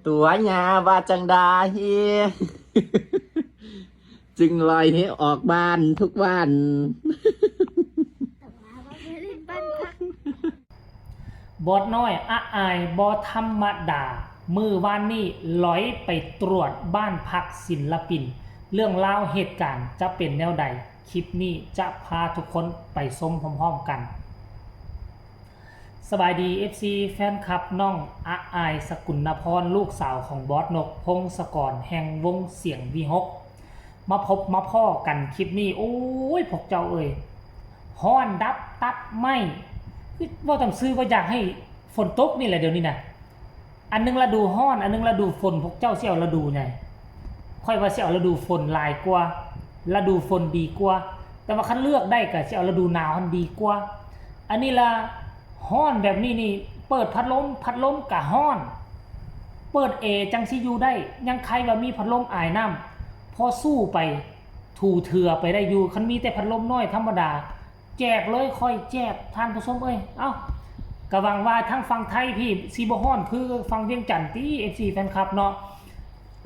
ตัวญาว่าจังใดจึงลอยให้ออกบ้านทุกวันบอดน้อยอะอายบอธรรมดามือวานนี้ลอยไปตรวจบ้านพักศิลปินเรื่องราวเหตุการณ์จะเป็นแนวใดคลิปนี้จะพาทุกคนไปชมพร้อมๆกันสบายดี FC แฟนคลับน้องอะอายสกุลพรลูกสาวของบอสนกพงศกรแห่งวงเสียงวีฮกมาพบมาพ่อกันคลิปนี้โอ้ยพวกเจ้าเอ่ยฮ้อนดับตับไหมว่าต้องซื้อว่าอยากให้ฝนตกนี่แหละเดี๋ยวนี้นะอันนึงฤดูฮ้อนอันนึงฤดูฝนพวกเจ้าเสี่ยวฤดูไงค่อยว่าเสี่ยวฤดูฝนหลายกว่าฤดูฝนดีกว่าแต่ว่าคันเลือกได้ก็เสี่ยวฤดูหนาวมันดีกว่าอันนี้ละฮ้อนแบบนี้นี่เปิดพัดลมกะฮ้อนเปิดจังสิอยู่ได้ยังใครว่ามีพัดลมอายน้ำพอสู้ไปถูเถื่อไปได้อยู่คันมีแต่พัดลมน้อยธรรมดาแจกเลยค่อยแจกทานผู้ชมเอ้ยเอ้ากะวังว่าทั้งฟังไทยพี่ซีบ่ฮ้อนคือฟังเวียงจันทน์ที่ FC แฟนคลับเนาะ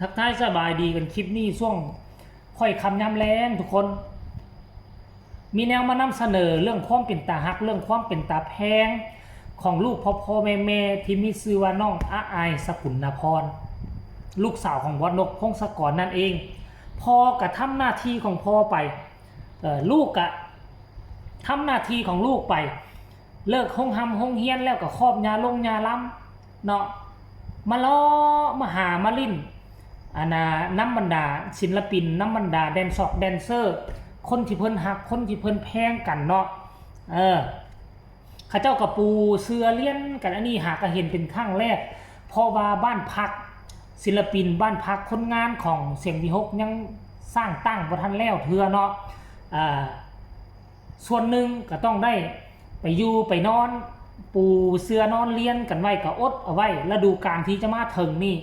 ทักทายสบายดีกันคลิปนี้ช่วงค่อยคำย้ำแรงทุกคนมีแนวมานำเสนอเรื่องความเป็นตาฮักเรื่องความเป็นตาแพงของลูกพ่อแม่ที่มีชื่อว่าน้องอะอายสกุลพรลูกสาวของบอสนกพงศกรนั่นเองพ่อกะทำหน้าที่ของพ่อไปลูกกะทำหน้าที่ของลูกไปเลิกห้องเฮียนแล้วก็ครอบยาลงยาล้ำเนาะมาล้อมาหามาลิ้นน้ำบรรดาศิลปินน้ำบรรดาแดนเซอร์คนที่เพิ่นหักคนที่เพิ่นแพงกันเนาะข้าเจ้ากับปูเสือเลี้ยนกันอันนี้หากเห็นเป็นครั้งแรกเพราะว่าบ้านพักศิลปินบ้านพักคนงานของเสียงวีฮกยังสร้างตั้งบ่ทันแล้วเทื่อเนาะส่วนหนึ่งก็ต้องได้ไปอยู่ไปนอนปูเสือนอนเลี้ยนกันไว้ก็อดเอาไว้ฤดูกาลที่จะมาถึงนี่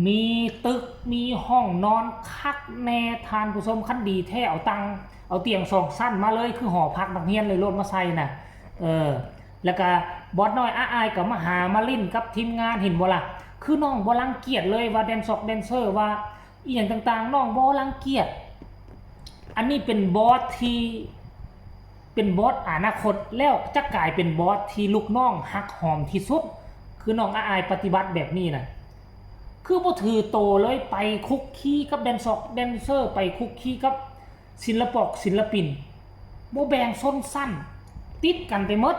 มีตึกมีห้องนอนคักแน่ทานผู้ชมคันดีแท้เอาเตียงสองสั้นมาเลยคือหอพักนักเรียนเลยโลดมาใส่น่ะแล้วก็บอสน้อยอายก็มาหามาลิ้นกับทีมงานเห็นบ่ล่ะคือน้องบ่รังเกียจเลยว่าแดนเซอร์ว่าอีหยังต่างๆน้องบ่รังเกียจอันนี้เป็นบอสที่เป็นบอสอนาคตแล้วจะกลายเป็นบอสที่ลูกน้องฮักหอมที่สุดคือน้องอายปฏิบัติแบบนี้น่ะคือบ่ถือโตเลยไปคุกคีกับแดนเซอร์ไปคุกคีกับศิลปินบ่แบ่งส้นสั้นติดกันไปหมด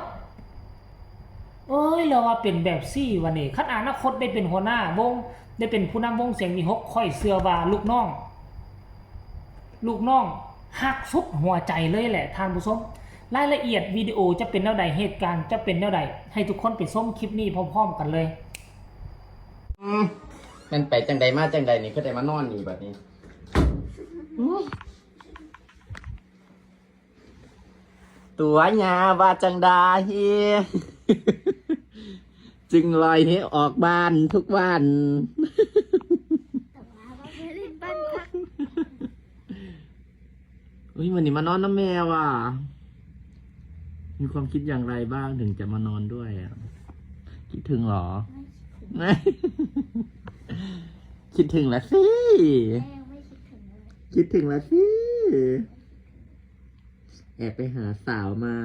แล้วว่าเป็นแบบซี่วันนี้คันอนาคตได้เป็นหัวหน้าวงได้เป็นผู้นำวงเสียงวีฮกค่อยเชื่อว่าลูกน้องฮักสุดหัวใจเลยแหละท่านผู้ชมรายละเอียดวิดีโอจะเป็นแนวใดเหตุการณ์จะเป็นแนวใดให้ทุกคนไปชมคลิปนี้พร้อมๆกันเลยมันไปจังใดมาจังใดนี่ก็ได้มานอนอยู่แบบนี้ตัวญาว่าจังใดจึงลอยให้ออกบ้านทุกวันวันนี้มานอนน้ำแมวอ่ะมีความคิดอย่างไรบ้างถึงจะมานอนด้วยอ่ะคิดถึงหรอไม่คิดถึงแล้วสิคิดถึงแล้วสิแอบไปหาสาวมา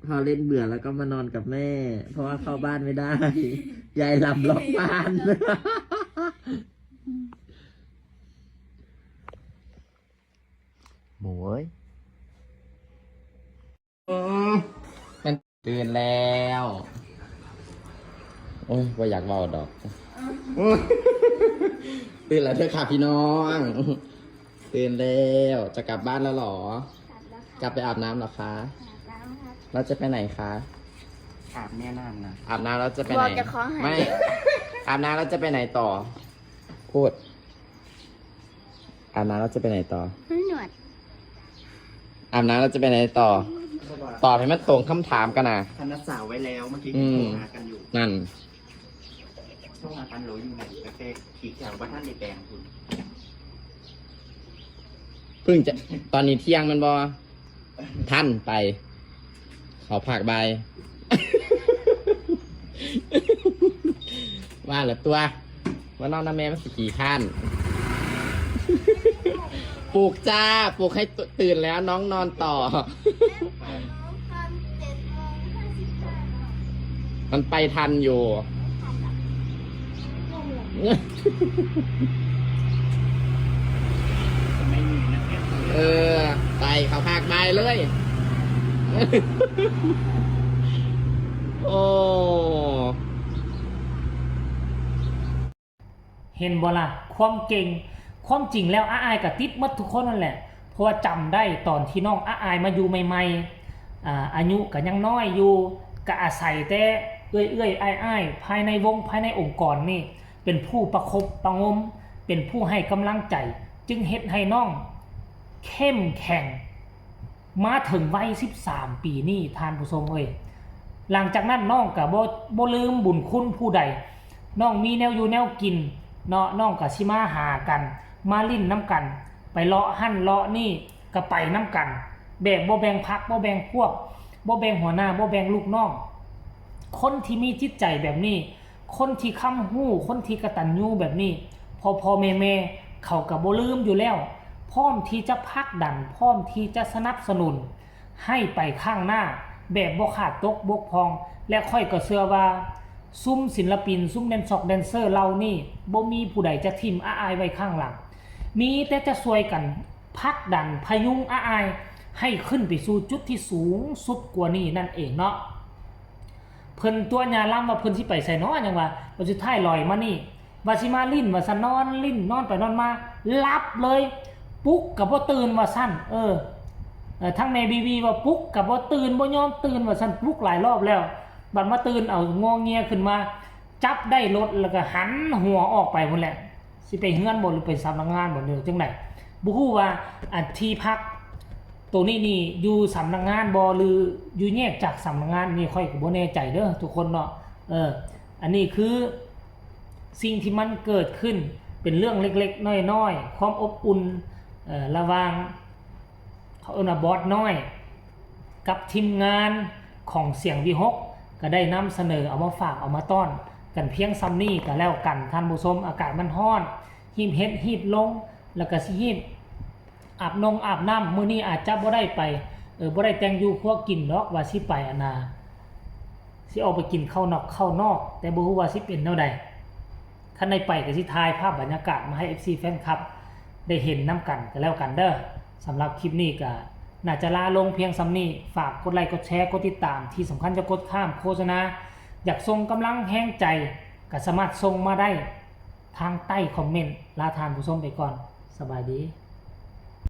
พอเล่นเบื่อแล้วก็มานอนกับแม่เพราะว่าเข้าบ้านไม่ได้ยายลำล็อกบ้านหมวยมันตื่นแล้วโอ้ยว่าอยากเบาดอกตื่นแล้วเธอค่ะพี่น้องตื่นแล้วจะกลับบ้านแล้วหรอกลับไปอาบน้ำหรอคะเราจะไปไหนคะอาบแม่น้ำนะอาบน้ำเราจะไปไหนไม่อาบน้ำเราจะไปไหนต่อพูดอาบน้ำเราจะไปไหนต่อหนวดอาบน้ำเราจะไปไหนต่อตอบให้มันตรงคำถามกันนะคณะสาวไว้แล้วเมื่อกี้โทรหากันอยู่นั่นโทรหากันรู้อยู่ไหนแต่ขี่แถวว่าท่านในแปลงคุณเพิ่งจะตอนนี้เที่ยงมันบอท่านไปเขาผักใบ ว่าเหรอตัวว่านอนน้ำแม่มันสิกี่ขั้น ปลุกจ้าปลุกให้ตื่นแล้วน้องนอนต่อ มันไปทันอยู่ ไม่มีนะแก เออไปเขาพากบายเลย โอ้ เห็นบ่ล่ะความเก่งความจริงแล้วอ้ายกับติดหมดทุกคนนั่นแหละเพราะว่าจำได้ตอนที่น้องอ้ายมาอยู่ใหม่ๆอายุก็ยังน้อยอยู่ก็อาศัยแต่เอื้อยอ้ายภายในวงภายในองค์กรนี่เป็นผู้ประคบประงมเป็นผู้ให้กำลังใจจึงเฮ็ดให้น้องเข้มแข็งมาถึงวัย13 ปีนี่ท่านผู้ชมเอ้ยหลังจากนั้นน้องก็บ่ลืมบุญคุณผู้ใดน้องมีแนวอยู่แนวกินเนาะน้องก็สิมาหากันมาลิ้นน้ำกันไปเลาะหั่นเลาะนี่ก็ไปน้ำกันแบบบ่แบ่งพรรคบ่แบ่งพวกบ่แบ่งหัวหน้าบ่แบ่งลูกน้องคนที่มีจิตใจแบบนี้คนที่ค้ำหู้คนที่กตัญญูแบบนี้พ่อแม่เขาก็บ่ลืมอยู่แล้วพร้อมที่จะผลักดันพร้อมที่จะสนับสนุนให้ไปข้างหน้าแบบบ่ขาดตกบกพร่องและค่อยก็เชื่อว่าซุ้มศิลปินซุ้มแดนเซอร์เรานี่บ่มีผู้ใดจะทิ่มอ้ายไว้ข้างหลังมีแต่จะช่วยกันผลักดันพยุงอ้ายให้ขึ้นไปสู่จุดที่สูงสุดกว่านี้นั่นเองเนาะเพิ่นตัวยาล้ำว่าเพิ่นสิไปใส่น้อจังว่าวันสุดท้ายลอยมานี่ว่าสิมาลิ้นว่าซั่นนอนลิ้นนอนไปนอนมาหลับเลยปุ๊กก็บ่ตื่นว่าซั่นทั้งในบีบีว่าปุ๊กก็บ่ตื่นบ่ยอมตื่นว่าซั่นปลุกหลายรอบแล้วบัดมาตื่นเอางอเงียขึ้นมาจับได้รถแล้วก็หันหัวออกไปพุ่นแหละสิไปเฮือนบ่หรือไปสำนักงานบ่เด้อจังได๋บ่ฮู้ว่าที่พักตัวนี้นี่อยู่สำนักงานบ่หรืออยู่แยกจากสำนักงานนี่ค่อยก็บ่แน่ใจเด้อทุกคนเนาะอันนี้คือสิ่งที่มันเกิดขึ้นเป็นเรื่องเล็กๆน้อยๆความอบอุ่นระหว่างเขาบอสน้อยกับทีมงานของเสียงวิหกก็ได้นำเสนอเอามาฝากเอามาต้อนกันเพียงซ้ำนี้ก็แล้วกันท่านผู้ชมอากาศมันร้อนหีบเฮ็ดหีบลงแล้วก็สิหีบอาบน้ำมื้อนี้อาจจะบ่ได้ไปบ่ได้แต่งอยู่พวกกินดอกว่าสิไปสิออกไปกินข้าวนอกแต่บ่ฮู้ว่าสิเป็นแนวใดคันได้ไปก็สิถ่ายภาพบรรยากาศมาให้ FC แฟนคลับได้เห็นนำกันก็แล้วกันเด้อสำหรับคลิปนี้ก็น่าจะลาลงเพียงซ้ำนี้ฝากกดไลค์กดแชร์กดติดตามที่สำคัญจะกดข้ามโฆษณาอยากส่งกำลังแห้งใจก็สามารถส่งมาได้ทางใต้คอมเมนต์ลาทานผู้ชมไปก่อนสบายดี